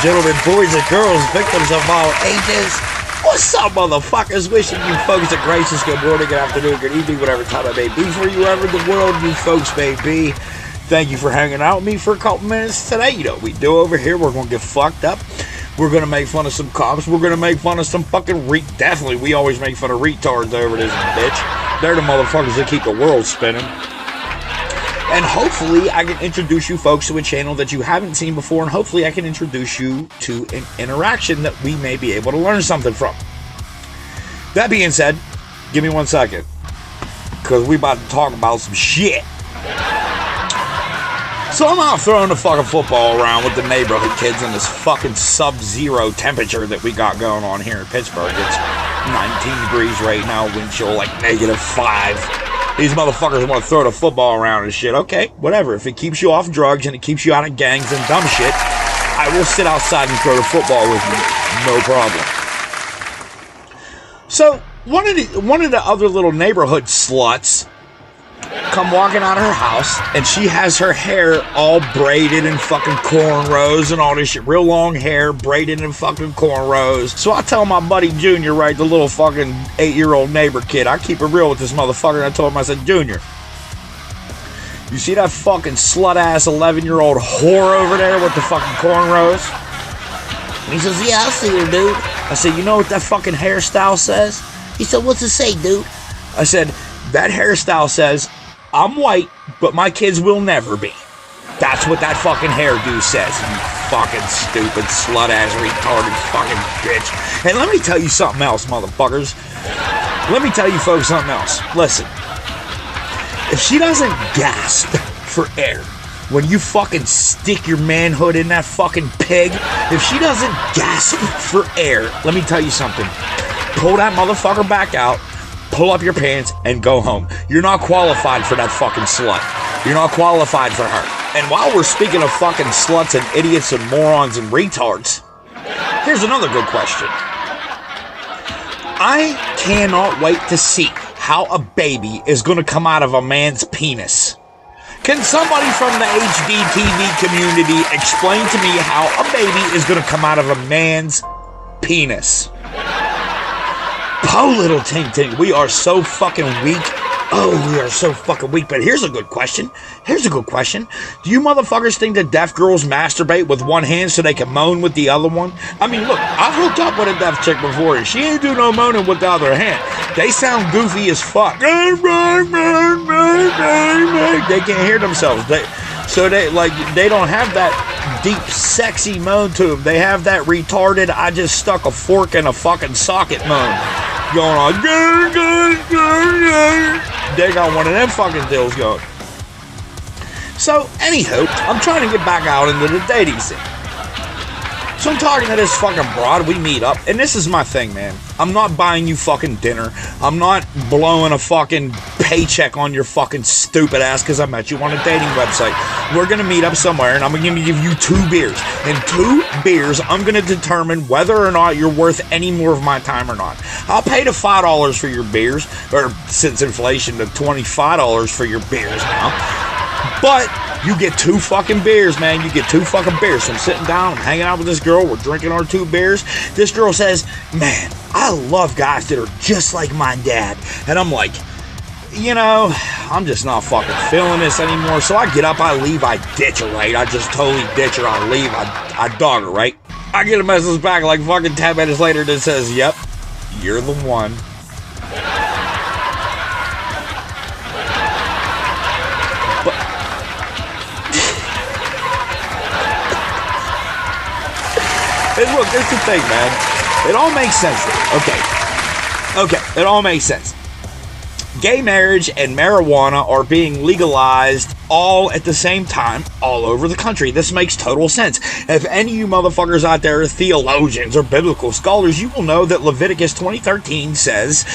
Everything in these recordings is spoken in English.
gentlemen, boys and girls, victims of all ages. What's up, motherfuckers? Wishing you folks a gracious good morning, good afternoon, good evening, whatever time it may be for you, wherever in the world you folks may be. Thank you for hanging out with me for a couple minutes today. You know what we do over here. We're going to get fucked up. We're going to make fun of some cops. We're going to make fun of some fucking definitely, we always make fun of retards over this bitch. They're the motherfuckers that keep the world spinning. And hopefully I can introduce you folks to a channel that you haven't seen before, and hopefully I can introduce you to an interaction that we may be able to learn something from. That being said, give me 1 second, because we about to talk about some shit. So I'm out throwing the fucking football around with the neighborhood kids in this fucking sub-zero temperature that we got going on here in Pittsburgh. It's 19 degrees right now, wind chill like -5. These motherfuckers want to throw the football around and shit. Okay, whatever. If it keeps you off drugs and it keeps you out of gangs and dumb shit, I will sit outside and throw the football with you. No problem. So, one of the other little neighborhood sluts come walking out of her house, and she has her hair all braided in fucking cornrows and all this shit. Real long hair, braided in fucking cornrows. So I tell my buddy Junior, right, the little fucking 8-year-old neighbor kid, I keep it real with this motherfucker, and I told him, I said, Junior, you see that fucking slut-ass 11-year-old whore over there with the fucking cornrows? And he says, yeah, I see her, dude. I said, you know what that fucking hairstyle says? He said, what's it say, dude? I said, that hairstyle says, I'm white, but my kids will never be. That's what that fucking hairdo says, you fucking stupid, slut-ass, retarded fucking bitch. And let me tell you something else, motherfuckers. Let me tell you folks something else. Listen, if she doesn't gasp for air when you fucking stick your manhood in that fucking pig, if she doesn't gasp for air, let me tell you something. Pull that motherfucker back out, pull up your pants, and go home. You're not qualified for that fucking slut. You're not qualified for her. And while we're speaking of fucking sluts and idiots and morons and retards, here's another good question. I cannot wait to see how a baby is going to come out of a man's penis. Can somebody from the HDTV community explain to me how a baby is going to come out of a man's penis? Oh, little Tink Tink, we are so fucking weak. Oh, we are so fucking weak. But here's a good question. Here's a good question. Do you motherfuckers think that deaf girls masturbate with one hand so they can moan with the other one? I mean, look, I've hooked up with a deaf chick before, and she ain't do no moaning with the other hand. They sound goofy as fuck. They can't hear themselves. They don't have that deep, sexy moan to them. They have that retarded, I just stuck a fork in a fucking socket moan going on. They got one of them fucking deals going. So, anywho, I'm trying to get back out into the dating scene. So I'm talking to this fucking broad, we meet up, and this is my thing, man. I'm not buying you fucking dinner. I'm not blowing a fucking paycheck on your fucking stupid ass because I met you on a dating website. We're going to meet up somewhere, and I'm going to give you 2 beers. In 2 beers, I'm going to determine whether or not you're worth any more of my time or not. I'll pay the $5 for your beers, or since inflation, the $25 for your beers now. But you get 2 fucking beers, man. You get 2 fucking beers. So I'm sitting down, I'm hanging out with this girl. We're drinking our 2 beers. This girl says, man, I love guys that are just like my dad. And I'm like, you know, I'm just not fucking feeling this anymore. So I get up, I leave, I ditch her, right? I just totally ditch her. I leave, I dog her, right? I get a message back like fucking 10 minutes later that says, yep, you're the one. And look, that's the thing, man. It all makes sense. Okay, it all makes sense. Gay marriage and marijuana are being legalized all at the same time all over the country. This makes total sense. If any of you motherfuckers out there are theologians or biblical scholars, you will know that Leviticus 20:13 says,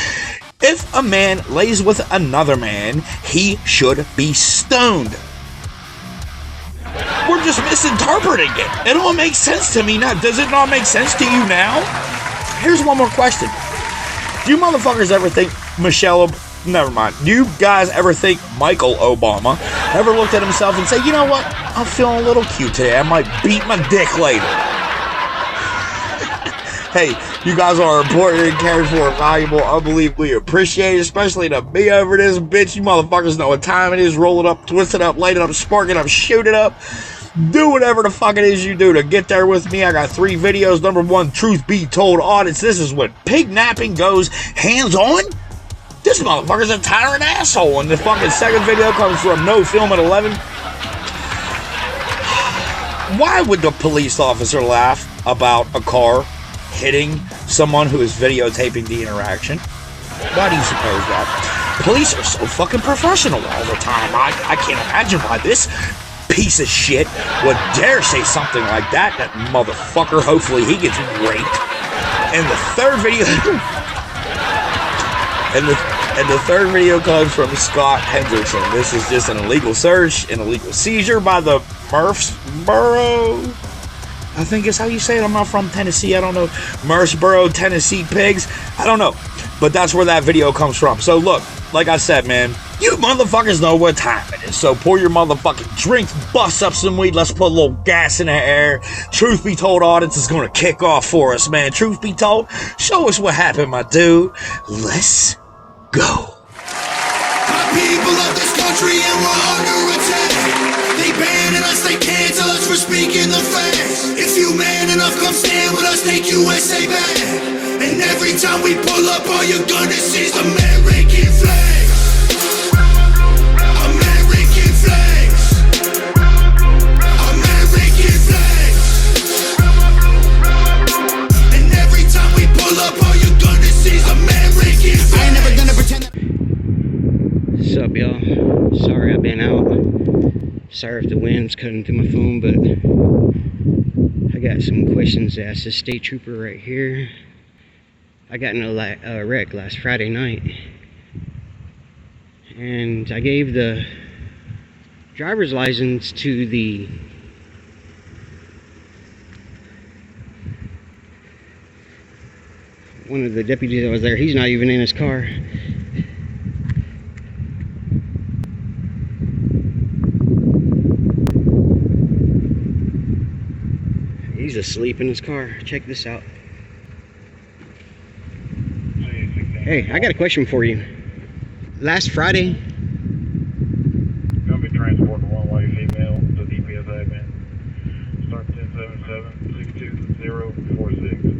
if a man lays with another man, he should be stoned. We're just misinterpreting it. It all makes sense to me now. Does it not make sense to you now? Here's one more question. Do you motherfuckers ever think never mind. Do you guys ever think Michael Obama ever looked at himself and say, you know what? I'm feeling a little cute today. I might beat my dick later. Hey, you guys are important and cared for, valuable, unbelievably appreciated, especially to me over this bitch. You motherfuckers know what time it is. Roll it up, twist it up, light it up, spark it up, shoot it up. Do whatever the fuck it is you do to get there with me. I got 3 videos. Number 1, truth be told audits. This is when pig napping goes hands-on. This motherfucker's a tyrant asshole. And the fucking second video comes from no film at 11. Why would the police officer laugh about a car hitting someone who is videotaping the interaction? Why do you suppose that? Police are so fucking professional all the time. I can't imagine why this piece of shit would dare say something like that. That motherfucker, hopefully he gets raped. And the third video and the third video comes from Scott Hendrickson. This is just an illegal search, an illegal seizure by the Murfreesboro, I think is how you say it. I'm not from Tennessee. I don't know. Murfreesboro, Tennessee pigs. I don't know. But that's where that video comes from. So look, like I said, man, you motherfuckers know what time it is. So pour your motherfucking drinks, bust up some weed. Let's put a little gas in the air. Truth be told, audits is going to kick off for us, man. Truth be told, show us what happened, my dude. Let's go. My people of this country and we're under attack. They banning us, they cancel us for speaking the facts. If you man enough, come stand with us, take USA back. And every time we pull up, all you're gonna see is American flags. American flags. American flags. And every time we pull up, all you're gonna see is American flags. I ain't never gonna pretend. What's up, y'all? Sorry I've been out. Sorry if the wind's cutting through my phone, but I got some questions to ask the state trooper right here. I got in a wreck last Friday night, and I gave the driver's license to the one of the deputies that was there. He's not even in his car. He's asleep in his car. Check this out. Hey, I got a question for you. Last Friday, gonna be transporting one-way female to DPS admin. Start 1077-620-46.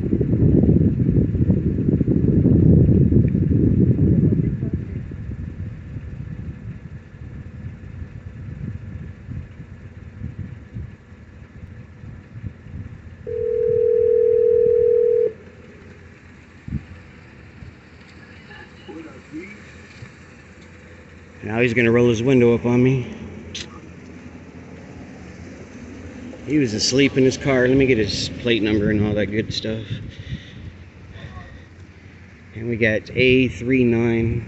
now he's gonna roll his window up on me. He was asleep in his car. Let me get his plate number and all that good stuff. And we got A39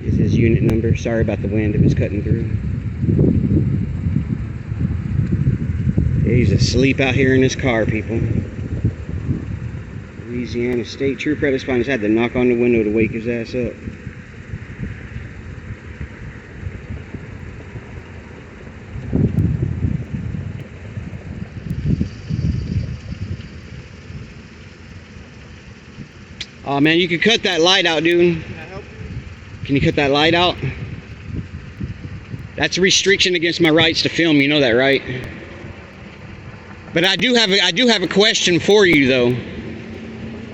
is his unit number. Sorry about the wind, it was cutting through. Yeah, he's asleep out here in his car, people. Louisiana State Trooper at his spine just had to knock on the window to wake his ass up. Oh man, you can cut that light out, dude. Can I help you? Can you cut that light out? That's a restriction against my rights to film. You know that, right? But I do have a question for you, though. No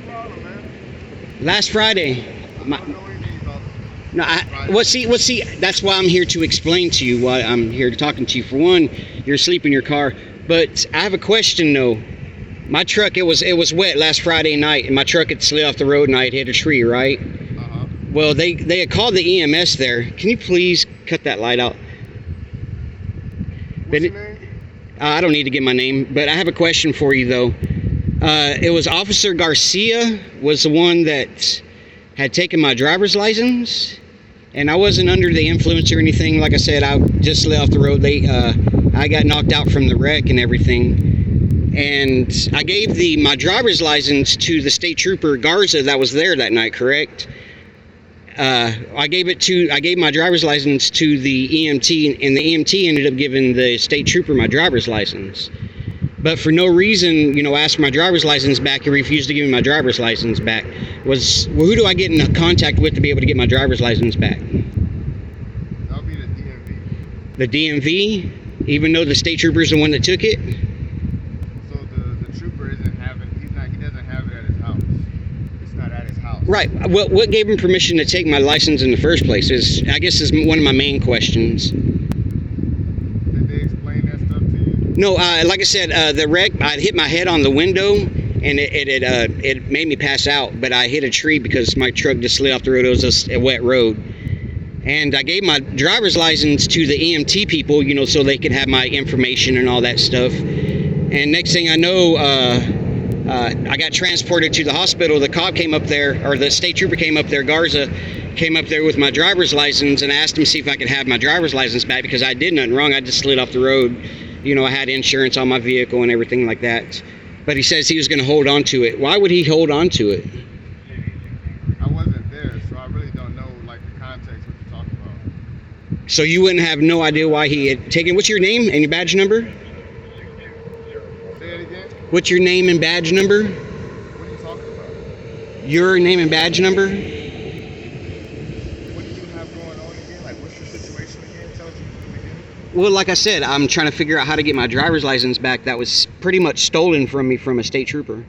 problem, man. Last Friday, I don't know what you mean about no, well, see, that's why I'm here to explain to you. Why I'm here talking to you. For one, you're asleep in your car. But I have a question, though. My truck, it was wet last Friday night, and my truck had slid off the road and I had hit a tree, right? Uh-huh. Well, they had called the EMS there. Can you please cut that light out? What's your name? I don't need to get my name, but I have a question for you, though. It was Officer Garcia was the one that had taken my driver's license, and I wasn't under the influence or anything. Like I said, I just slid off the road. I got knocked out from the wreck and everything. And I gave my driver's license to the state trooper Garza that was there that night, correct? I gave my driver's license to the EMT, and the EMT ended up giving the state trooper my driver's license. But for no reason, you know, asked for my driver's license back. He refused to give me my driver's license back. Well, who do I get in contact with to be able to get my driver's license back? That'll be the DMV. The DMV, even though the state trooper is the one that took it. So the trooper he doesn't have it at his house. It's not at his house. Right. What gave him permission to take my license in the first place is one of my main questions. Did they explain that stuff to you? No, like I said, the wreck, I hit my head on the window, and it made me pass out, but I hit a tree because my truck just slid off the road. It was a wet road. And I gave my driver's license to the EMT people, you know, so they could have my information and all that stuff. And next thing I know, I got transported to the hospital. The cop came up there, or the state trooper came up there, Garza came up there with my driver's license and asked him to see if I could have my driver's license back because I did nothing wrong. I just slid off the road. You know, I had insurance on my vehicle and everything like that. But he says he was going to hold on to it. Why would he hold on to it? I wasn't there, so I really don't know, like, the context what you're talking about. So you wouldn't have no idea why he had taken... What's your name and your badge number? Say it again? What's your name and badge number? What are you talking about? Your name and badge number? What do you have going on again? Like, what's your situation again? Tell us from the beginning. Well, like I said, I'm trying to figure out how to get my driver's license back that was pretty much stolen from me from a state trooper.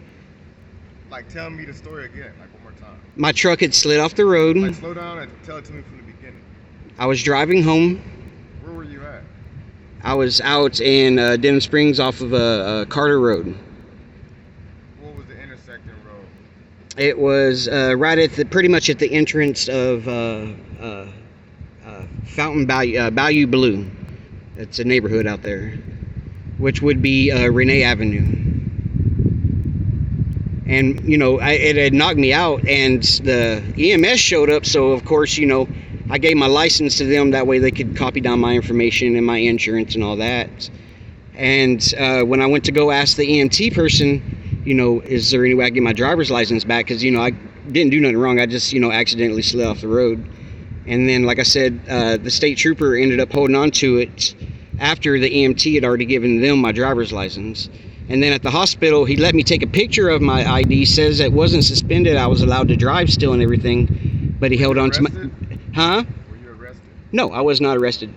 Like, tell me the story again, like, one more time. My truck had slid off the road. Like, slow down and tell it to me from the beginning. I was driving home. Where were you at? I was out in Denham Springs off of Carter Road. What was the intersecting road? It was right at pretty much at the entrance of Fountain Bayou Blue. It's a neighborhood out there, which would be Renee Avenue. And, you know, it had knocked me out, and the EMS showed up, so of course, you know, I gave my license to them. That way they could copy down my information and my insurance and all that. And when I went to go ask the EMT person, you know, is there any way I can get my driver's license back? Because, you know, I didn't do nothing wrong. I just, you know, accidentally slid off the road. And then, like I said, the state trooper ended up holding on to it after the EMT had already given them my driver's license. And then at the hospital, he let me take a picture of my ID, says it wasn't suspended. I was allowed to drive still and everything. But he held on to my... Huh? Were you arrested? No, I was not arrested.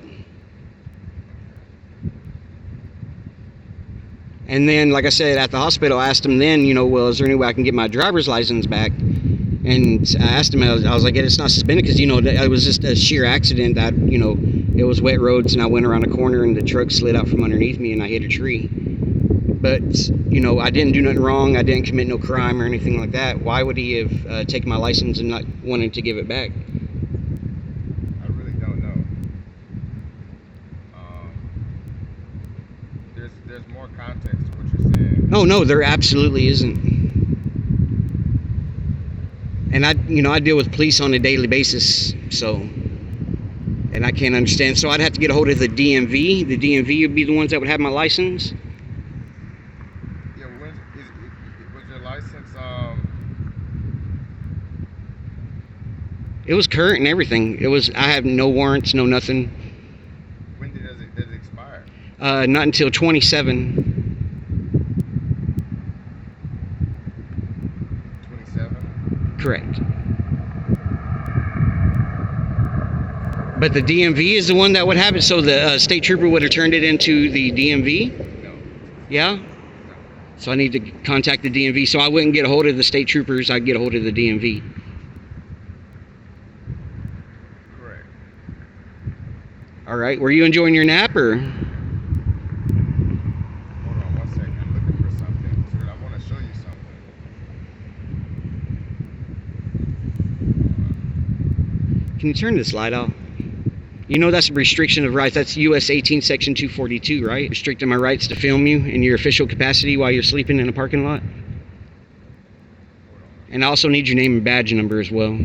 And then, like I said, at the hospital, I asked him then, you know, well, is there any way I can get my driver's license back? And I asked him, I was like, it's not suspended because, you know, it was just a sheer accident that, you know, it was wet roads and I went around a corner and the truck slid out from underneath me and I hit a tree. But, you know, I didn't do nothing wrong. I didn't commit no crime or anything like that. Why would he have taken my license and not wanted to give it back? I really don't know. There's more context to what you're saying. Oh, no, there absolutely isn't. And I deal with police on a daily basis, so, and I can't understand. So I'd have to get a hold of the DMV. The DMV would be the ones that would have my license. Yeah, was your license, It was current and everything. I have no warrants, no nothing. when does it expire? Not until 27. 27? Correct. But the DMV is the one that would have it, so the state trooper would have turned it into the DMV? No. Yeah? So I need to contact the DMV. So I wouldn't get a hold of the state troopers, I'd get a hold of the DMV. Correct. All right, were you enjoying your nap, or? Hold on 1 second. I'm looking for something. I want to show you something. Can you turn this light off? You know that's a restriction of rights. That's US 18 Section 242, right? Restricting my rights to film you in your official capacity while you're sleeping in a parking lot. And I also need your name and badge number as well.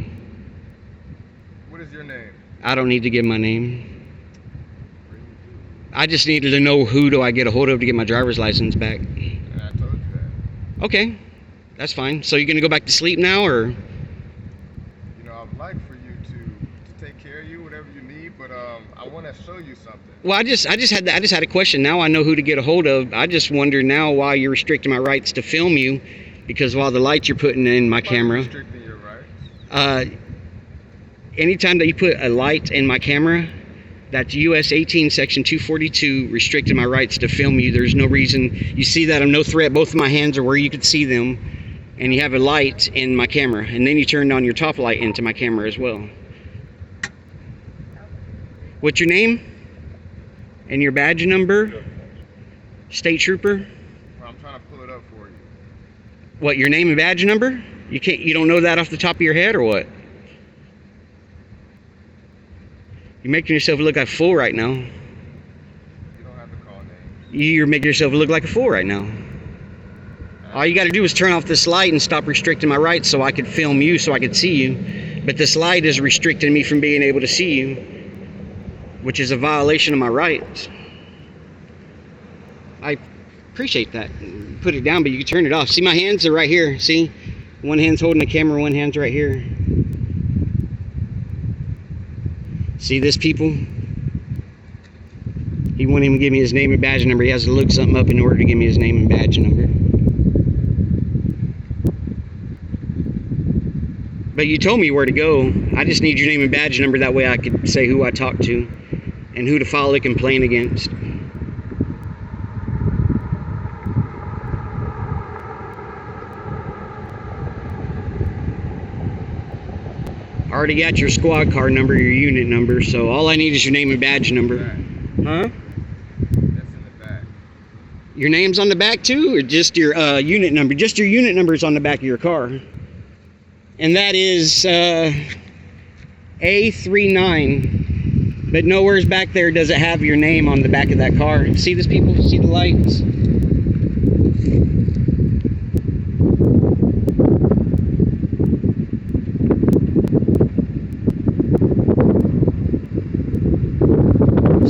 What is your name? I don't need to give my name. I just needed to know who do I get a hold of to get my driver's license back. And I told you that. Okay, that's fine. So you're gonna go back to sleep now, or? You know, I'd like for you to take care of you, whatever you need, but I want to show you something. Well, I just had a question. Now I know who to get a hold of. I just wonder now why you're restricting my rights to film you, because of all the lights you're putting in my camera. Restricting your rights? Anytime that you put a light in my camera, that's US 18 section 242 restricting my rights to film you. There's no reason. You see that I'm no threat. Both of my hands are where you could see them, and you have a light in my camera, and then you turned on your top light into my camera as well. What's your name and your badge number? State Trooper? Well, I'm trying to pull it up for you. What, your name and badge number? You don't know that off the top of your head, or what? You're making yourself look like a fool right now. You don't have to call names. You're making yourself look like a fool right now. All you got to do is turn off this light and stop restricting my rights so I could film you, so I could see you. But this light is restricting me from being able to see you, which is a violation of my rights. I appreciate that. Put it down, but you can turn it off. See, my hands are right here. See? One hand's holding the camera, one hand's right here. See this, people? He won't even give me his name and badge number. He has to look something up in order to give me his name and badge number. But you told me where to go. I just need your name and badge number. That way I could say who I talked to and who to file a complaint against. I already got your squad car number, your unit number, so all I need is your name and badge number. Huh? That's in the back. Your name's on the back too, or just your unit number? Just your unit number is on the back of your car. And that is A39. But nowhere's back there does it have your name on the back of that car. See this, people? See the lights?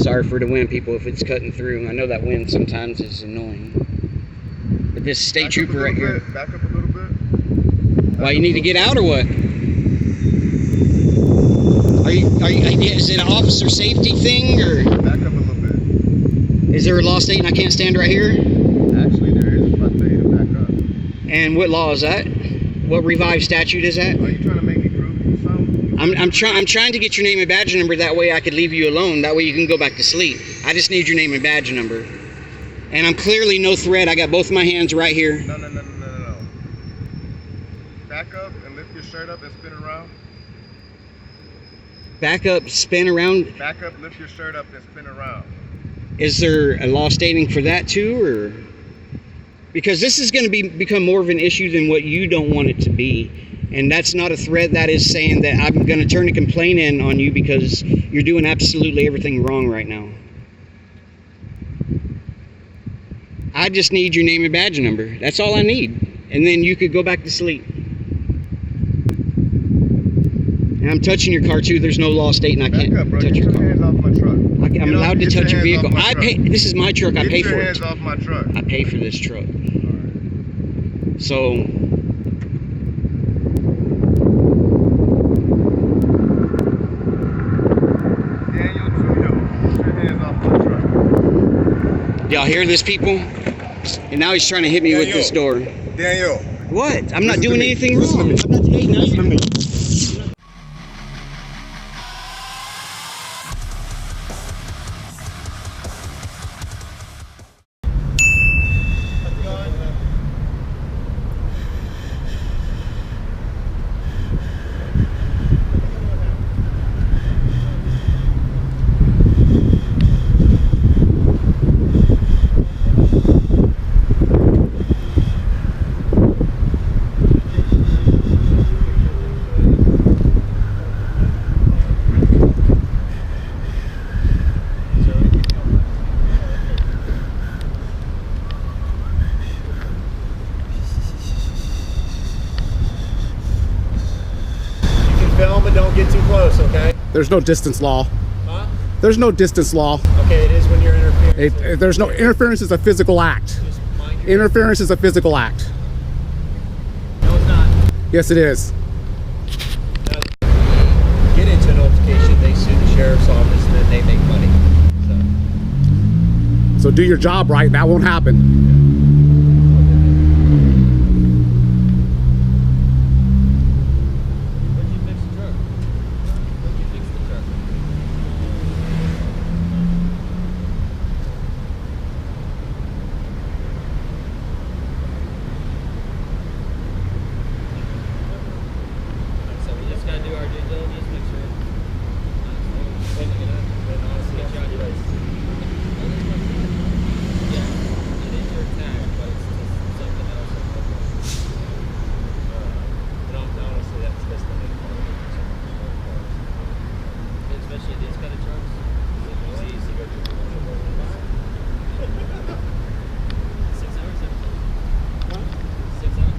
Sorry for the wind, people, if it's cutting through. I know that wind sometimes is annoying. But this state trooper right here. Back up a little bit. Why, you need to get out or what? Is it an officer safety thing, or? Back up a little bit. Is there a law stating I can't stand right here? Actually, there is, but I tell you to back up. And what law is that? What revived statute is that? Are you trying to make me prove you something? I'm trying to get your name and badge number. That way I could leave you alone. That way you can go back to sleep. I just need your name and badge number. And I'm clearly no threat. I got both my hands right here. No. Back up and lift your shirt up and spin around. Back up, spin around. Back up, lift your shirt up and spin around. Is there a law stating for that too, or? Because this is going to become more of an issue than what you don't want it to be. And that's not a threat. That is saying that I'm going to turn a complaint in on you because you're doing absolutely everything wrong right now. I just need your name and badge number. That's all I need. And then you could go back to sleep. And I'm touching your car too. There's no law stating I can't touch your car. Get your hands off my truck. I'm allowed to touch your vehicle. This is my truck. I pay for it. Get your hands off my truck. I pay for this truck. So Daniel Trudeau, get your hands off my truck. y'all hear this, people? And now he's trying to hit me with this door. Daniel. What? I'm not Listen to doing me. anything Listen to wrong. me. I'm not, hey, now Listen to me. Film, but don't get too close, okay? There's no distance law. Huh? There's no distance law. Okay, it is when you're interfering. There's no interference is a physical act. Just mind your Interference is a physical act. No, it's not. Yes, it is. Now, get into a notification, they sue the sheriff's office, and then So do your job right, that won't happen. Where'd you fix the truck? Where'd you fix the truck? So we just gotta do our due diligence, make sure. Then get you out of place. Yeah, it is your tag, but it's just something else. And honestly, that's the main part of it. Especially these kind of trucks. It's easy to go through. 6 hours? 6 hours?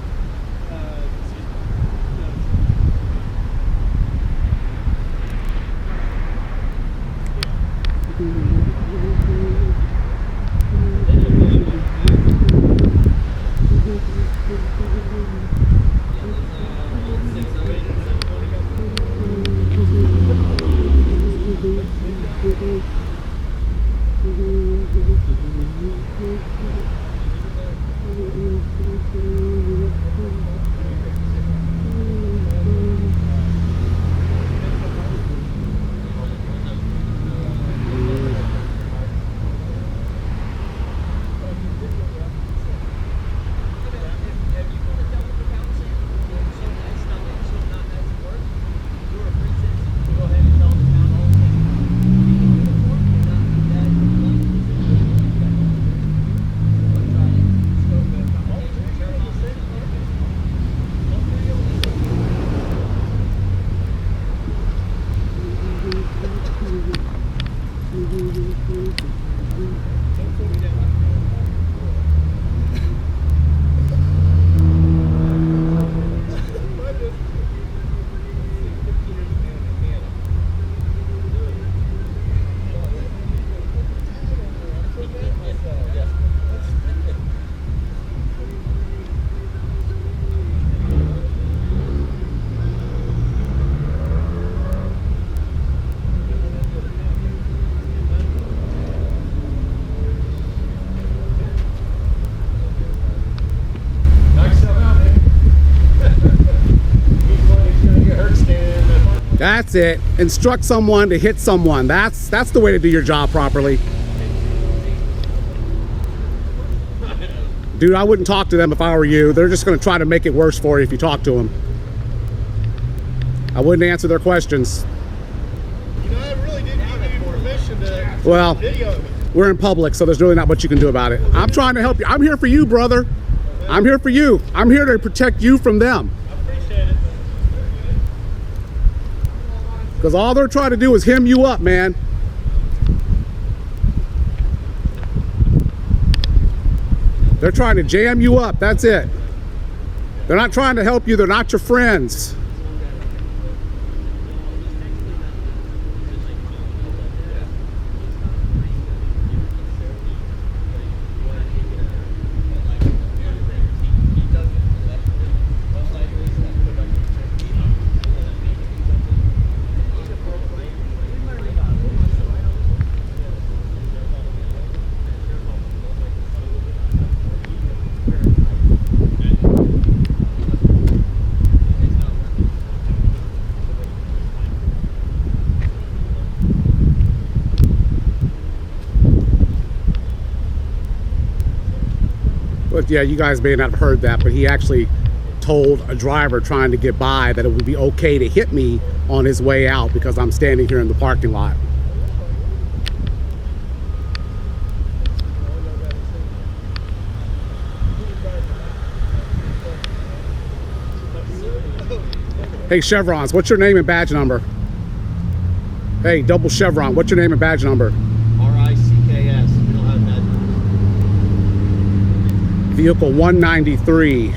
That's it. Instruct someone to hit someone. That's the way to do your job properly. Dude, I wouldn't talk to them if I were you. They're just going to try to make it worse for you if you talk to them. I wouldn't answer their questions. You know, I really didn't give you permission to Well, video me. we're in public, so there's really not much you can do about it. I'm trying to help you. I'm here for you, brother. I'm here for you. I'm here to protect you from them. I appreciate it. Because all they're trying to do is hem you up, man. They're trying to jam you up. That's it. They're not trying to help you. They're not your friends. But yeah, you guys may not have heard that, but he actually told a driver trying to get by that it would be okay to hit me on his way out because I'm standing here in the parking lot. Hey, Chevrons, what's your name and badge number? Hey, double Chevron, what's your name and badge number? RICKS. We don't have that. Vehicle 193.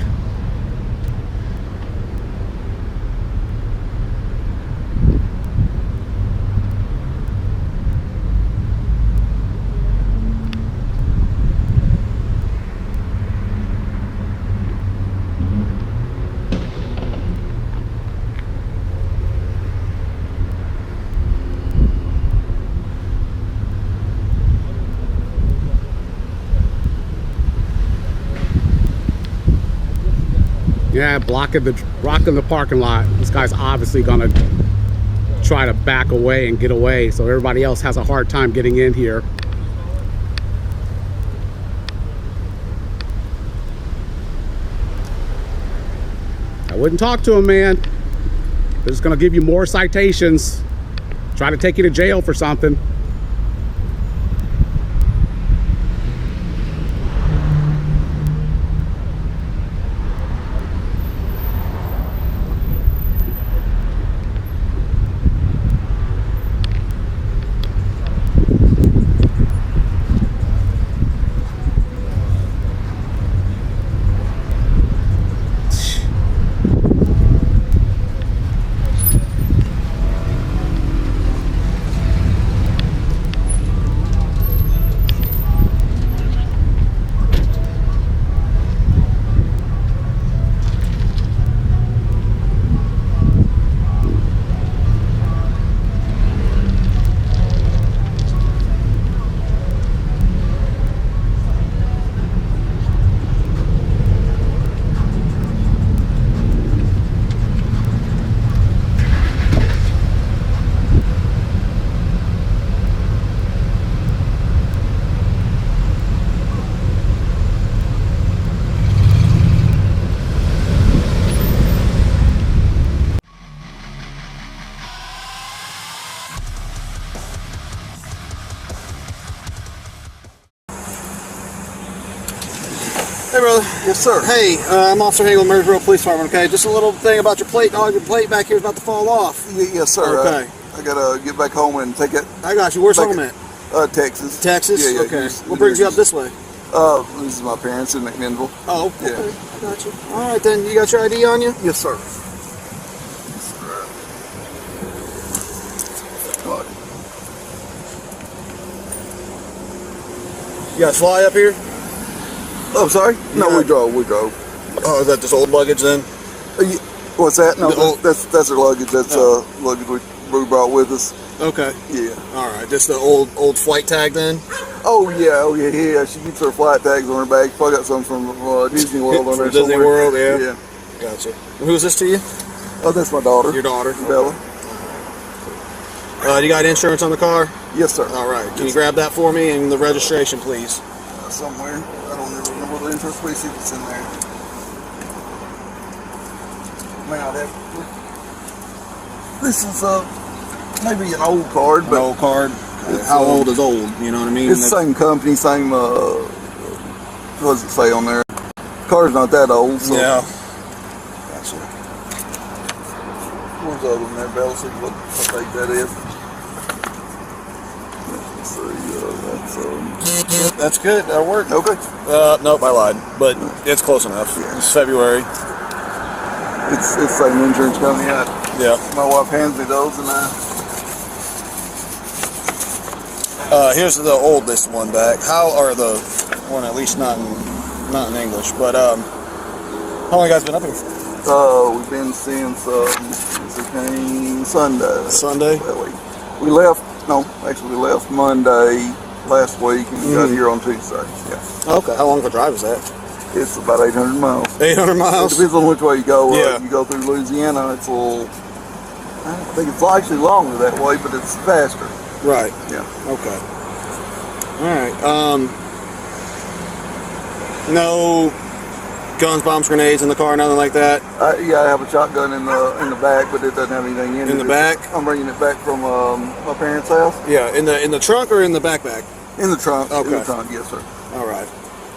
Yeah, blocking the parking lot. This guy's obviously gonna try to back away and get away, so everybody else has a hard time getting in here. I wouldn't talk to him, man. They're just gonna give you more citations, try to take you to jail for something. Hey, brother. Yes, sir. Hey, I'm Officer Hagel, Murfreesboro Police Department, okay? Just a little thing about your plate. Dog, your plate back here is about to fall off. Yes, sir. Okay. I gotta get back home and take it. I got you. Where's back home at? Texas. Texas? Yeah, okay. What brings you up this way? This is my parents in McMinnville. Oh, okay. Yeah. I got you. All right, then. You got your ID on you? Yes, sir. You got a fly up here? Oh, sorry? No, Yeah. we drove. Oh, is that just old luggage then? What's that? No, The old- that's our luggage. That's luggage we brought with us. Okay. Yeah. All right. Just the old flight tag then? Oh yeah. She keeps her flight tags on her bag. I got some from Disney World on there. From Disney somewhere. World, yeah. Yeah. Gotcha. Who is this to you? Oh, that's my daughter. Your daughter? Bella. You got insurance on the car? Yes, sir. All right. Can you grab that for me and the registration, please? Somewhere. I don't even remember the insurance. Please see if it's in there. Man, this is maybe an old card, but An old card? it's, How old is old? You know what I mean? It's the same company, same. What does it say on there? Car's not that old. So. Yeah. Gotcha. Where's the other one there, Bella? See what page that is. Let's see, That's good. That'll work. okay. Nope, I lied. But it's close enough. It's February. It's the same insurance company. Yeah. My wife hands me those, and Here's the oldest one back. How are the one at least not in English? But how long you guys been up here? we've been since Sunday. Sunday. That week. We left. No, actually, we left Monday last week and we got here on Tuesday. Yeah. Okay. How long of a drive is that? It's about 800 miles. 800 miles. It depends on which way you go. Yeah. You go through Louisiana, it's a little. I think it's actually longer that way, but it's faster. Right. Yeah. Okay. All right. No guns, bombs, grenades in the car, nothing like that. Yeah, I have a shotgun in the back, but it doesn't have anything in it. In the back? I'm bringing it back from my parents' house. Yeah. In the trunk or in the backpack? In the trunk. Okay. In the trunk, yes, sir. All right.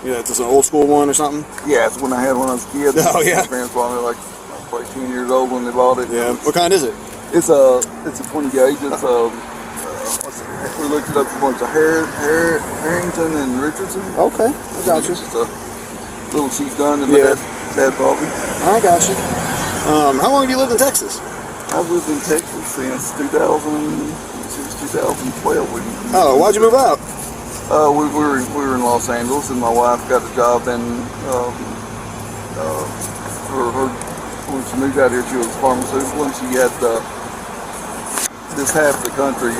Yeah, it's just an old school one or something. Yeah, it's one I had when I was a kid. Oh yeah. My parents bought me probably 10 years old when they bought it. Yeah. What kind is it? It's a 20 gauge. It's we looked it up for once. Harrington and Richardson. Okay, I got you. It's just a little cheap gun and my dad bought me. I got you. How long have you lived in Texas? I've lived in Texas since 2012. Oh, why'd you move out? We were in Los Angeles, and my wife got a job in when she moved out here. She was pharmaceutical, and she had this half of the country,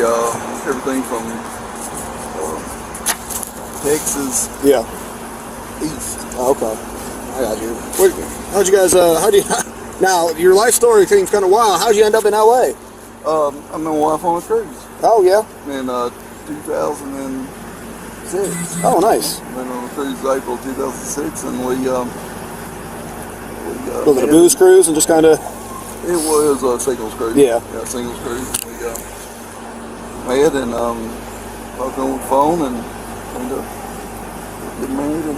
everything from Texas Yeah. east. Oh, okay. I got you. How'd you guys, now, your life story seems kind of wild. How'd you end up in L.A.? I met my wife on a cruise Oh, yeah? in 2006. Oh, nice. Went on a cruise April 2006, and we Was it a booze cruise and just kind of... It was a singles cruise. Yeah. Yeah, singles cruise. We met and talked on the phone and ended up getting married in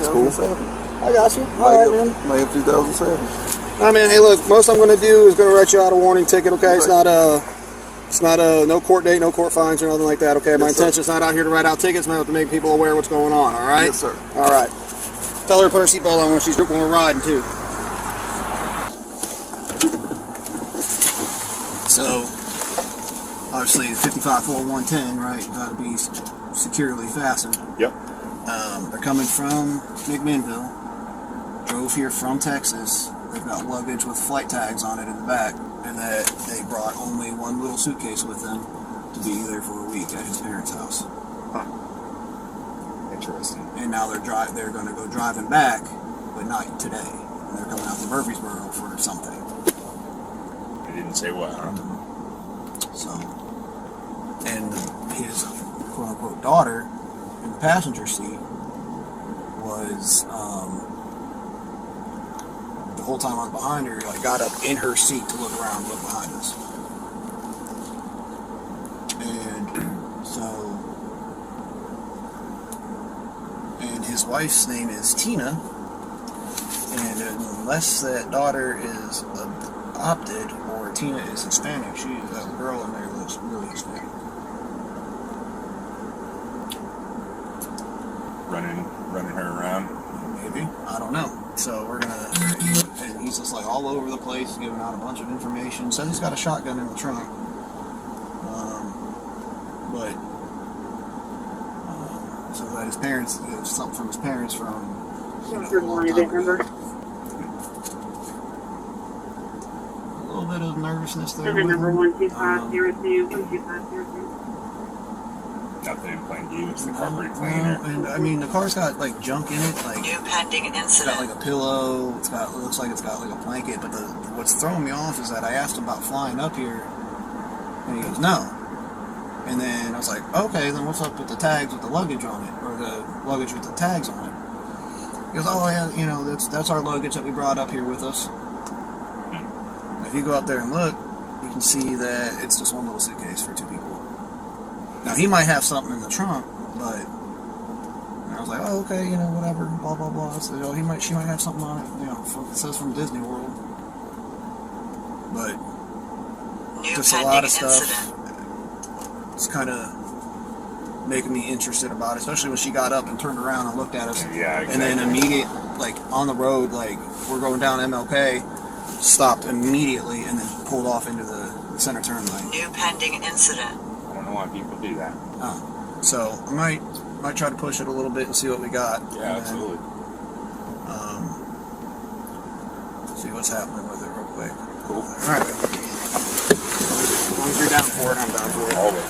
2007. I got you. All right, man. May of 2007. All right, man. Hey, look, most I'm going to do is going to write you out a warning ticket, okay? It's not a no court date, no court fines or nothing like that, okay? My intention's not out here to write out tickets, man, but to make people aware of what's going on, all right? Yes, sir. All right. Tell her to put her seatbelt on when we're riding, too. So, obviously, 554110, right? Got to be securely fastened. Yep. They're coming from McMinnville. Drove here from Texas. They've got luggage with flight tags on it in the back, and that they brought only one little suitcase with them to be there for a week at his parents' house. Huh. Interesting. And now they're going to go driving back, but not today. And they're coming out to Murfreesboro for something. They didn't say what, huh? So, and his quote-unquote daughter in the passenger seat was, the whole time I was behind her, like, got up in her seat to look around and look behind us. And so, and his wife's name is Tina, and unless that daughter is adopted or Tina is Hispanic, that girl in there looks really Hispanic. Running her around. Maybe. I don't know. So we're gonna, and he's just like all over the place, giving out a bunch of information. Says he's got a shotgun in the trunk. So that his parents, something from his parents from, a long time ago. A little bit of nervousness there. Number 12502. Nothing in plain view. It's the car pretty clean. And I mean, the car's got like junk in it, like New pending it's incident. got like a pillow. It looks like it's got like a blanket. But what's throwing me off is that I asked him about flying up here, and he goes no. And then I was like, okay, then what's up with the tags with the luggage on it, or the luggage with the tags on it? He goes, oh yeah, that's our luggage that we brought up here with us. If you go up there and look, you can see that it's just one little suitcase for two people. Now, he might have something in the trunk, but I was like, oh, okay, whatever, blah, blah, blah. I said, oh, she might have something on it, it says from Disney World. But just a lot of stuff. It's kind of making me interested about it, especially when she got up and turned around and looked at us. Yeah, exactly. And then on the road, like, we're going down MLK, stopped immediately, and then pulled off into the center turn lane. New pending incident. I don't know why people do that. So I might try to push it a little bit and see what we got. Yeah, absolutely. See what's happening with it real quick. Cool. All right. As long as you're down for it, I'm down for it. Always.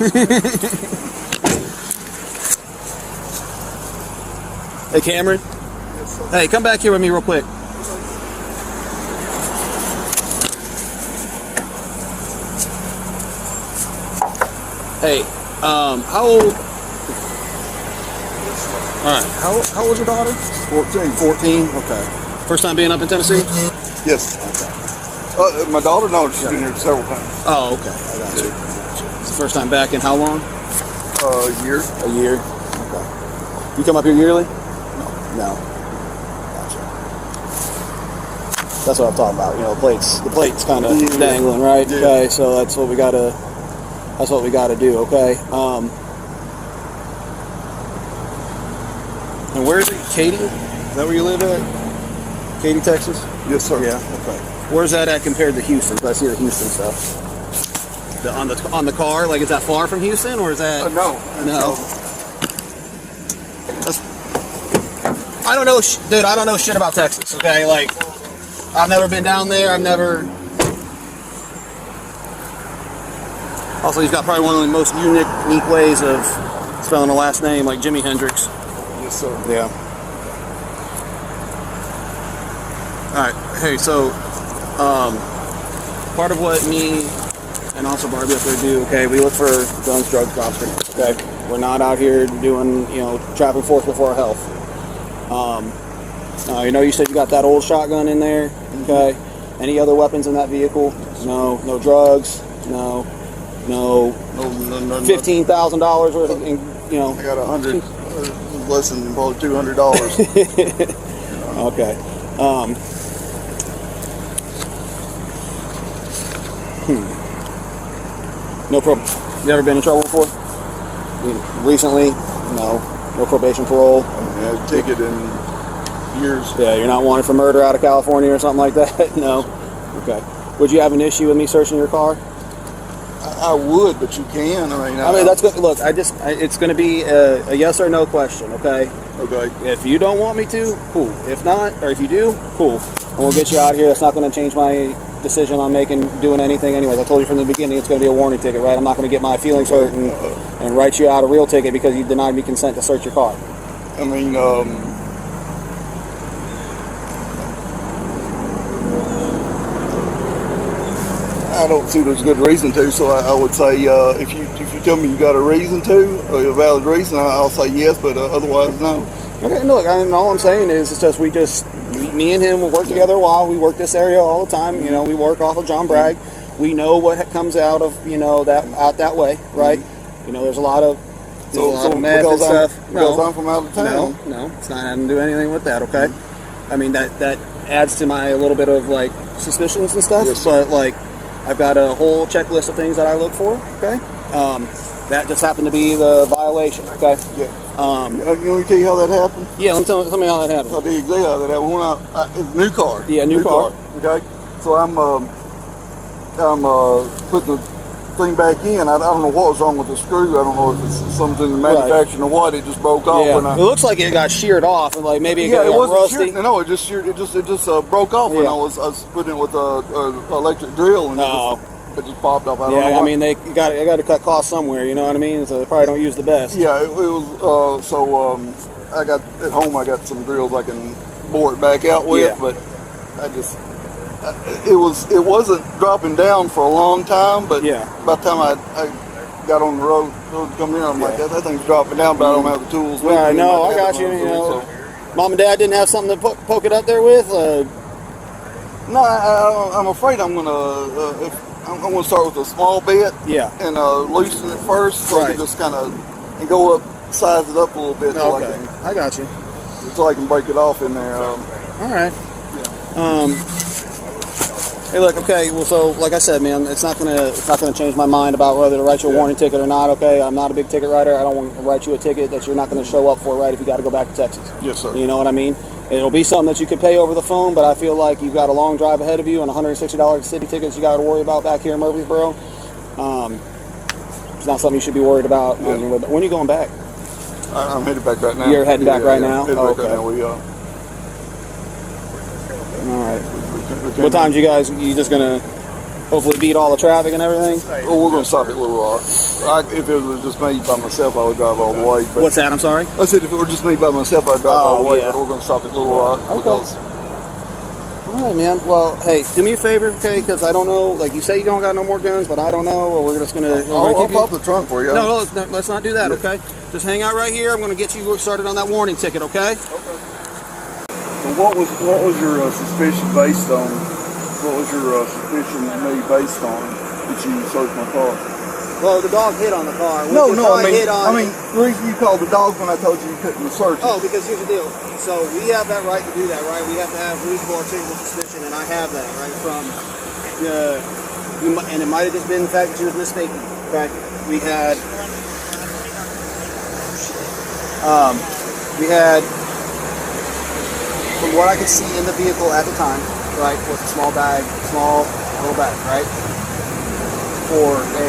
Hey, Cameron. Hey, come back here with me real quick. Hey, how old? All right, how old's your daughter? 14. 14. Okay. First time being up in Tennessee? Yes. My daughter, no, she's been here several times. Oh, okay. I got you. It's the first time back in how long? A year. A year. Okay. You come up here yearly? No. Gotcha. That's what I'm talking about. The plate's kind of dangling, right? Yeah. Okay, so that's what we gotta do. Okay. And where is it? Katy? Is that where you live at? Katy, Texas? Yes, sir. Yeah. Okay. Where's that at compared to Houston? I see the Houston stuff. On the car, like, is that far from Houston, or is that? No. I don't know, dude. I don't know shit about Texas. Okay, like, I've never been down there. Also, he's got probably one of the most unique ways of spelling a last name, like Jimi Hendrix. Yes, sir. Yeah. right. Hey, so part of what me and also Barbie up there do, okay, we look for guns, drugs, property. Okay, we're not out here doing, you know, trapping force before our health. You know, you said you got that old shotgun in there. Okay. Any other weapons in that vehicle? No. No drugs. No. $15,000 worth of, you know. I got 100, less than probably $200. Okay. No problem. You ever been in trouble before? Recently? No. No probation, parole? I had a ticket in years. Yeah, you're not wanted for murder out of California or something like that? No? Okay. Would you have an issue with me searching your car? I would, but you can. I mean, that's good. Look, it's going to be a yes or no question, okay? Okay. If you don't want me to, cool. If not, or if you do, cool. And we'll get you out of here. That's not going to change my decision on doing anything anyways. I told you from the beginning it's going to be a warning ticket, right? I'm not going to get my feelings hurt and write you out a real ticket because you denied me consent to search your car. I mean, I don't see there's a good reason to, so I would say if you tell me you got a reason to, a valid reason, I'll say yes, but otherwise no. Okay, look, all I'm saying is it's just me and him will work together a while. We work this area all the time. You know, we work off of John Bragg. We know what comes out of, you know, out that way, right? You know, there's a lot of meth and stuff. Because I'm from out of town. No, it's not having to do anything with that, okay? I mean, that adds to my little bit of, like, suspicions and stuff, yes, but, like, I've got a whole checklist of things that I look for, okay? That just happened to be the violation, okay? Yeah. You want me to tell you how that happened? Yeah, tell me how that happened. I'll tell you exactly how that happened. It's a new car. Yeah, new car. Okay? So I'm putting the thing back in. I don't know what was wrong with the screw. I don't know if it's something in the manufacturing or what. It just broke off. Yeah. It looks like it got sheared off, and like maybe it got rusty. No, it just sheared. It just broke off when I was putting it with a electric drill, and it just popped off. I mean they got to cut costs somewhere. You know what I mean? So they probably don't use the best. Yeah, it was. I got at home. I got some drills I can bore it back out with, but I just. It wasn't dropping down for a long time, but by the time I got on the road to come in, I'm like, that thing's dropping down, but I don't have the tools with me. I know, I got you. You know, Mom and Dad didn't have something to poke it up there with. No, I'm afraid I'm gonna start with a small bit, and loosen it first, so I can just kind of and go up, size it up a little bit. Okay, I got you. So I can break it off in there. All right. Hey, look, okay, well, so, like I said, man, it's not gonna change my mind about whether to write you a warning ticket or not, okay? I'm not a big ticket writer. I don't want to write you a ticket that you're not going to show up for, right, if you got to go back to Texas. Yes, sir. You know what I mean? It'll be something that you could pay over the phone, but I feel like you've got a long drive ahead of you and $160 city tickets you got to worry about back here in Murfreesboro. It's not something you should be worried about. Yeah. When are you going back? I'm headed back right now. You're heading back right now? Headed back right now. All right. What time you guys? You just gonna hopefully beat all the traffic and everything? Oh, we're gonna stop at Little Rock. If it was just me by myself, I would drive all the way. But what's that? I'm sorry. I said if it were just me by myself, I'd drive all the way. But we're gonna stop at Little Rock. Okay. All right, man. Well, hey, do me a favor, okay? Because I don't know. Like you say, you don't got no more guns, but I don't know. Or we're just gonna. I'll pop the trunk for you. No, let's not do that, okay? Just hang out right here. I'm gonna get you started on that warning ticket, okay? Okay. So what was your suspicion based on? What was your suspicion of me based on that you searched my car? Well, the dog hit on the car. I mean, the reason you called the dog when I told you couldn't search it. Oh, because here's the deal. So we have that right to do that, right? We have to have reasonable articulable suspicion, and I have that, right? And it might have just been the fact that she was mistaken. Okay, we had. From what I could see in the vehicle at the time, right, was a small little bag, right? For a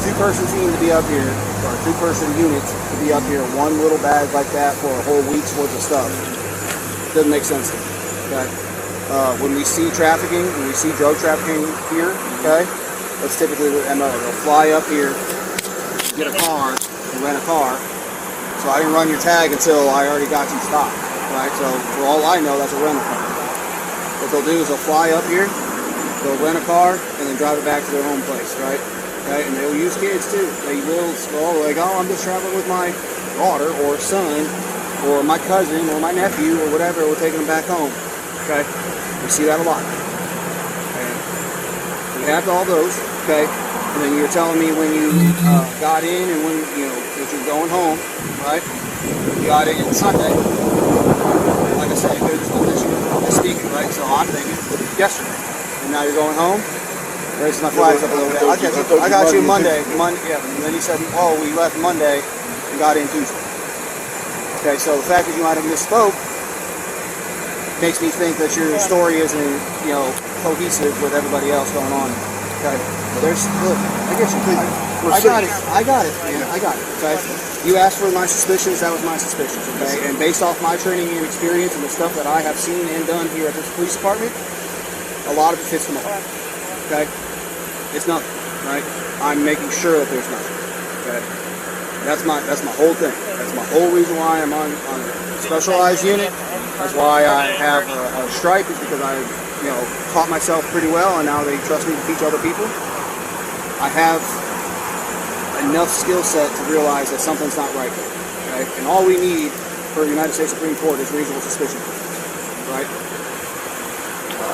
two-person team to be up here, or a two-person unit to be up here, one little bag like that for a whole week's worth of stuff, doesn't make sense to me, okay? When we see trafficking, when we see drug trafficking here, okay, that's typically the MO. They'll fly up here, get a car, and rent a car, so I didn't run your tag until I already got you stopped. Right, so for all I know, that's a rental car. What they'll do is they'll fly up here, they'll rent a car, and then drive it back to their home place, right? Okay, and they'll use kids too. They will, like, oh, I'm just traveling with my daughter or son or my cousin or my nephew or whatever, we're taking them back home. Okay, we see that a lot. Okay. We have all those, okay, and then you're telling me when you got in and when, you know, that you're going home, right? You got in Sunday. Like I said, good speaking, right? So I'm thinking yesterday. And now you're going home? Raising my flags up a little bit. I got you Monday. Yeah. And then he said, oh, we left Monday and got in Tuesday. Okay, so the fact that you might have misspoke makes me think that your story isn't, you know, cohesive with everybody else going on. Okay, there's, look, I get you. I got it, man. I got it. Okay, you asked for my suspicions. That was my suspicions. Okay, and based off my training and experience and the stuff that I have seen and done here at this police department, a lot of it fits the mold. Okay, it's nothing. Right? I'm making sure that there's nothing. Okay, that's my whole thing. That's my whole reason why I'm on a specialized unit. That's why I have a stripe, is because I, you know, taught myself pretty well, and now they trust me to teach other people. I have enough skill set to realize that something's not right here, right? And all we need for the United States Supreme Court is reasonable suspicion, right?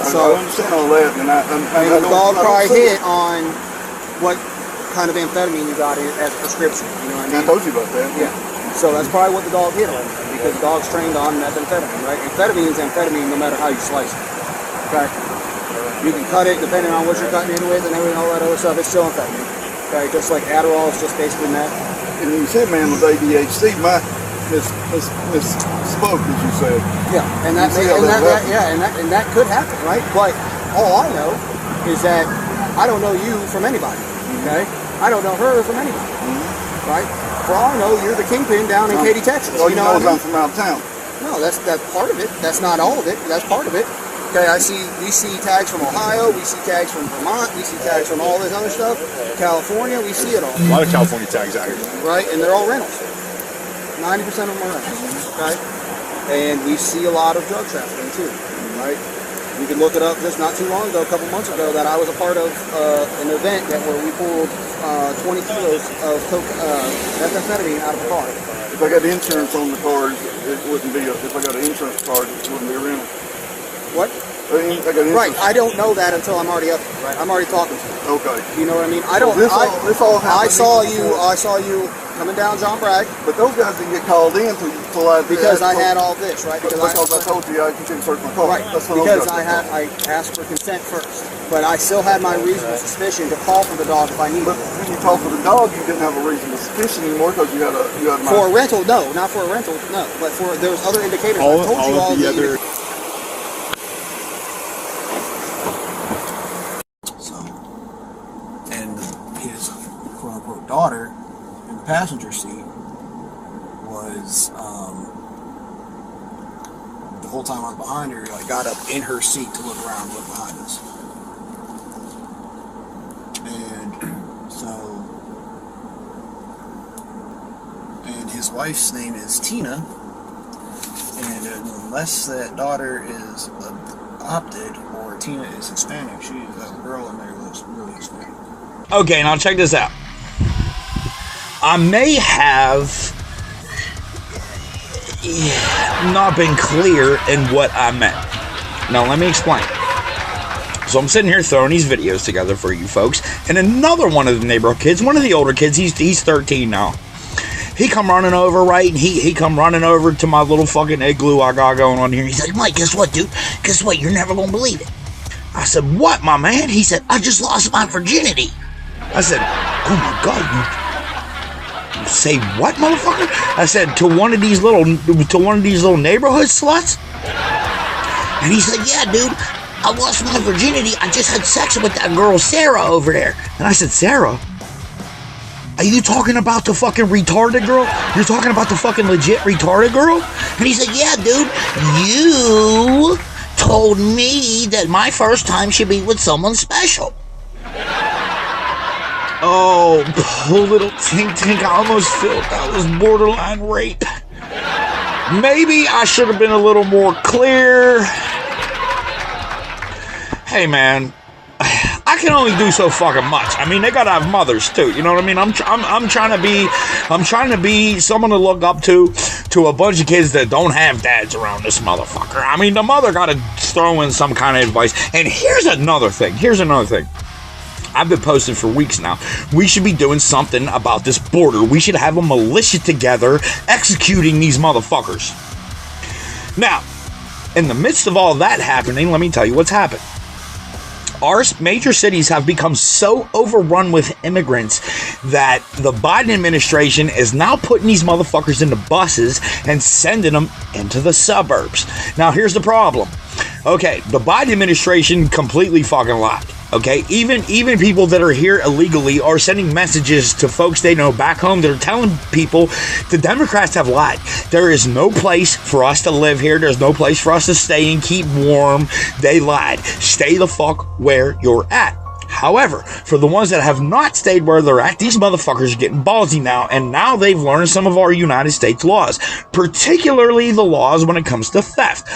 So I understand all that, and the dog probably hit on what kind of amphetamine you got in as a prescription. You know what I mean? I told you about that. Yeah. So that's probably what the dog hit on, because the dog's trained on methamphetamine, right? Amphetamine is amphetamine no matter how you slice it. Okay? You can cut it depending on what you're cutting it with and everything, all that other stuff. It's still amphetamine. Okay? Just like Adderall is just basically meth. And you said man was ADHD, misspoke, as you said. Yeah, and that could happen, right? But all I know is that I don't know you from anybody. Okay? I don't know her from anybody. Right? For all I know, you're the kingpin down in Katy, Texas. Well, you know what I mean? I'm from out of town. No, that's part of it. That's not all of it. That's part of it. Okay, we see tags from Ohio, we see tags from Vermont, we see tags from all this other stuff. California, we see it all. A lot of California tags out here. Right, and they're all rentals. 90% of them are rentals. Okay? And we see a lot of drug trafficking too. Right? You can look it up just not too long ago, a couple months ago, that I was a part of an event where we pulled 20 kilos of methamphetamine out of a car. If I got insurance on the cars, it wouldn't be if I got an insurance card, it wouldn't be a rental. What? Right, I don't know that until I'm already up there, right? I'm already talking to you. Okay. You know what I mean? I don't. This all happened. I saw you coming down John Bragg. But those guys didn't get called in because I had all this, right? Because I told you I couldn't search my car. Right. Because I asked for consent first, but I still had my reasonable suspicion to call for the dog if I needed. But when you called for the dog, you didn't have a reasonable suspicion anymore because you had for a rental. No, not for a rental. No, but there was other indicators. I told you all the other. Daughter in the passenger seat was the whole time I was behind her, like, got up in her seat to look around, look behind us, and his wife's name is Tina, and unless that daughter is adopted or Tina is Hispanic, that girl in there looks really Hispanic. Okay, now check this out. I may have not been clear in what I meant. Now, let me explain. So I'm sitting here throwing these videos together for you folks, and another one of the neighborhood kids, one of the older kids, he's 13 now. He come running over, right? And he come running over to my little fucking igloo I got going on here. He's like, Mike, guess what, dude? Guess what? You're never gonna believe it. I said, what, my man? He said, I just lost my virginity. I said, oh my God, you say what, motherfucker? I said, to one of these little neighborhood sluts? And he said, yeah, dude, I lost my virginity. I just had sex with that girl Sarah over there. And I said, Sarah? Are you talking about the fucking retarded girl? You're talking about the fucking legit retarded girl? And he said, yeah, dude, you told me that my first time should be with someone special. Oh, poor little Tink, I almost felt that was borderline rape. Maybe I should have been a little more clear. hey man, I can only do so fucking much. I mean, they gotta have mothers too. You know what I mean? I'm trying to be someone to look up to a bunch of kids that don't have dads around this motherfucker. I mean, the mother gotta throw in some kind of advice. And here's another thing. I've been posting for weeks now. We should be doing something about this border. We should have a militia together executing these motherfuckers. Now, in the midst of all that happening, let me tell you what's happened. Our major cities have become so overrun with immigrants that the Biden administration is now putting these motherfuckers into buses and sending them into the suburbs. Now, here's the problem. Okay, the Biden administration completely fucking lied. Okay, even people that are here illegally are sending messages to folks they know back home that are telling people the Democrats have lied. There is no place for us to live here. There's no place for us to stay and keep warm. They lied. Stay the fuck where you're at. However, for the ones that have not stayed where they're at, these motherfuckers are getting ballsy now, and now they've learned some of our United States laws, particularly the laws when it comes to theft.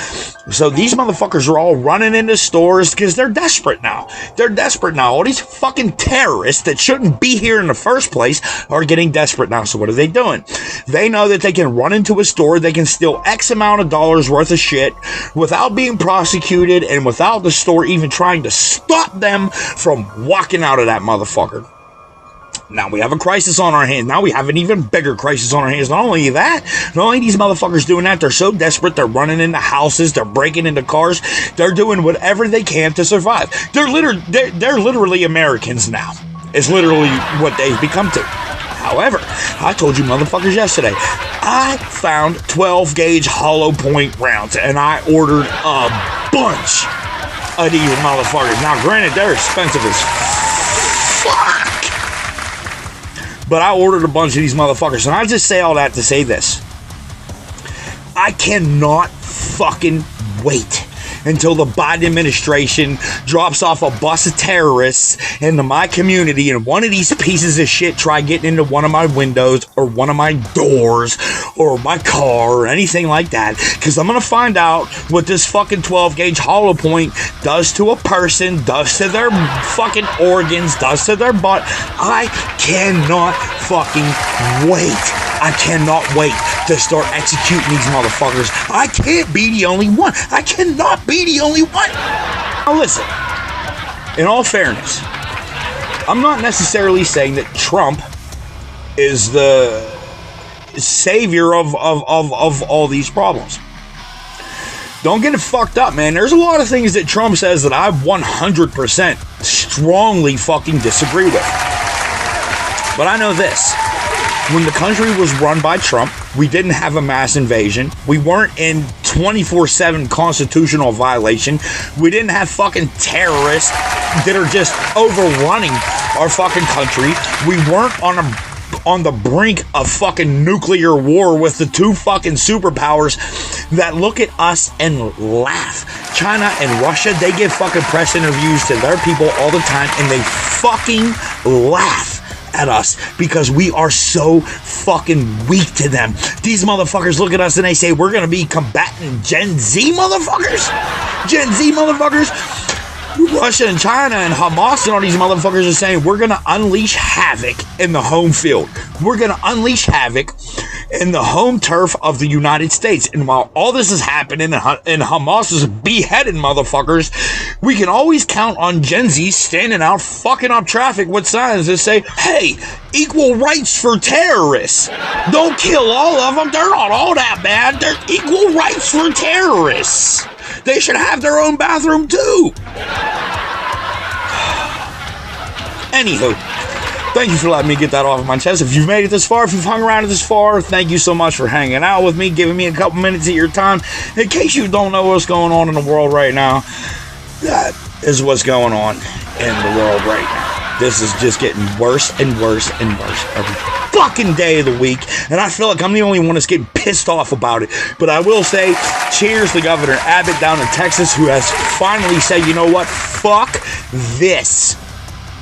So these motherfuckers are all running into stores because they're desperate now. All these fucking terrorists that shouldn't be here in the first place are getting desperate now. So what are they doing? They know that they can run into a store, they can steal X amount of dollars worth of shit without being prosecuted and without the store even trying to stop them from walking out of that motherfucker. Now we have a crisis on our hands. Now we have an even bigger crisis on our hands. Not only that, not only these motherfuckers doing that, they're so desperate, they're running into houses, they're breaking into cars, they're doing whatever they can to survive. They're literally Americans now. It's literally what they've become to. However, I told you motherfuckers yesterday, I found 12 gauge hollow point rounds and I ordered a bunch of these motherfuckers. Now, granted, they're expensive as fuck, but I ordered a bunch of these motherfuckers, and I just say all that to say this. I cannot fucking wait until the Biden administration drops off a bus of terrorists into my community and one of these pieces of shit try getting into one of my windows or one of my doors or my car or anything like that, because I'm gonna find out what this fucking 12 gauge hollow point does to a person, does to their fucking organs, does to their butt. I cannot fucking wait. I cannot wait to start executing these motherfuckers. I can't be the only one. I cannot be the only one. Now listen, in all fairness, I'm not necessarily saying that Trump is the savior of all these problems. Don't get it fucked up, man. There's a lot of things that Trump says that I 100% strongly fucking disagree with. But I know this. When the country was run by Trump, we didn't have a mass invasion. We weren't in 24/7 constitutional violation. We didn't have fucking terrorists that are just overrunning our fucking country. We weren't on the brink of fucking nuclear war with the two fucking superpowers that look at us and laugh. China and Russia, they give fucking press interviews to their people all the time, and they fucking laugh at us because we are so fucking weak to them. These motherfuckers look at us and they say we're gonna be combating Gen Z motherfuckers. Russia and China and Hamas and all these motherfuckers are saying we're gonna unleash havoc in the home field. We're gonna unleash havoc in the home turf of the United States. And while all this is happening and Hamas is beheading motherfuckers, we can always count on Gen Z standing out fucking up traffic with signs that say, hey, equal rights for terrorists. Don't kill all of them. They're not all that bad. They're equal rights for terrorists. They should have their own bathroom too. Anywho, thank you for letting me get that off of my chest. If you've made it this far, if you've hung around this far, thank you so much for hanging out with me, giving me a couple minutes of your time. In case you don't know what's going on in the world right now, that is what's going on in the world right now. This is just getting worse and worse and worse every fucking day of the week, and I feel like I'm the only one that's getting pissed off about it. But I will say, cheers to Governor Abbott down in Texas, who has finally said, you know what, fuck this.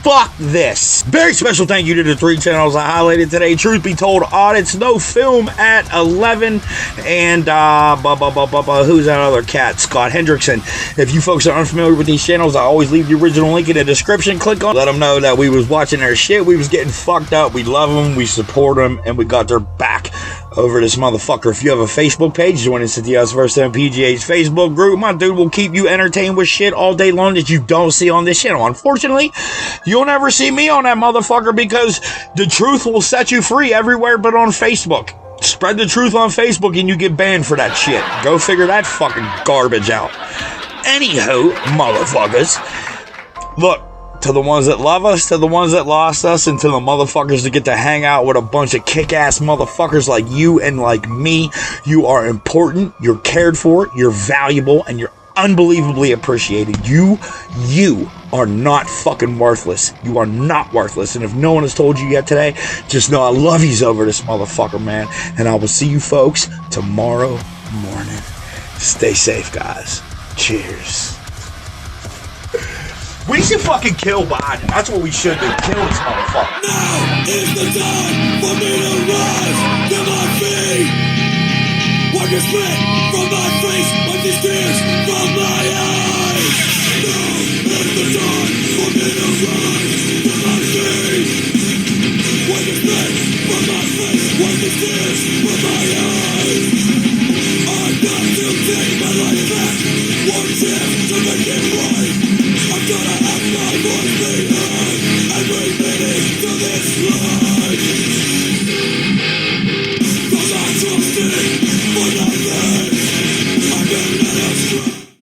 Fuck this. Very special thank you to the 3 channels I highlighted today. Truth Be Told Audits, No Film at 11, and who's that other cat? Scott Hendrickson. If you folks are unfamiliar with these channels, I always leave the original link in the description. Click on, let them know that we was watching their shit. We was getting fucked up. We love them. We support them, and we got their back over this motherfucker. If you have a Facebook page, join us at the USVSTHEMPGH Facebook group. My dude will keep you entertained with shit all day long that you don't see on this channel. Unfortunately, you'll never see me on that motherfucker because the truth will set you free everywhere but on Facebook. Spread the truth on Facebook and you get banned for that shit. Go figure that fucking garbage out. Anywho, motherfuckers, look, to the ones that love us, to the ones that lost us, and to the motherfuckers that get to hang out with a bunch of kick-ass motherfuckers like you and like me, you are important, you're cared for, you're valuable, and you're unbelievably appreciated. You are not fucking worthless. You are not worthless. And if no one has told you yet today, just know I love yous over this motherfucker, man. And I will see you folks tomorrow morning. Stay safe, guys. Cheers. We should fucking kill Biden. That's what we should do. Kill this motherfucker. Now is the time for me to rise to my feet. Wipe your spit from my face, wipe these tears from my eyes. Now is the time for me to rise.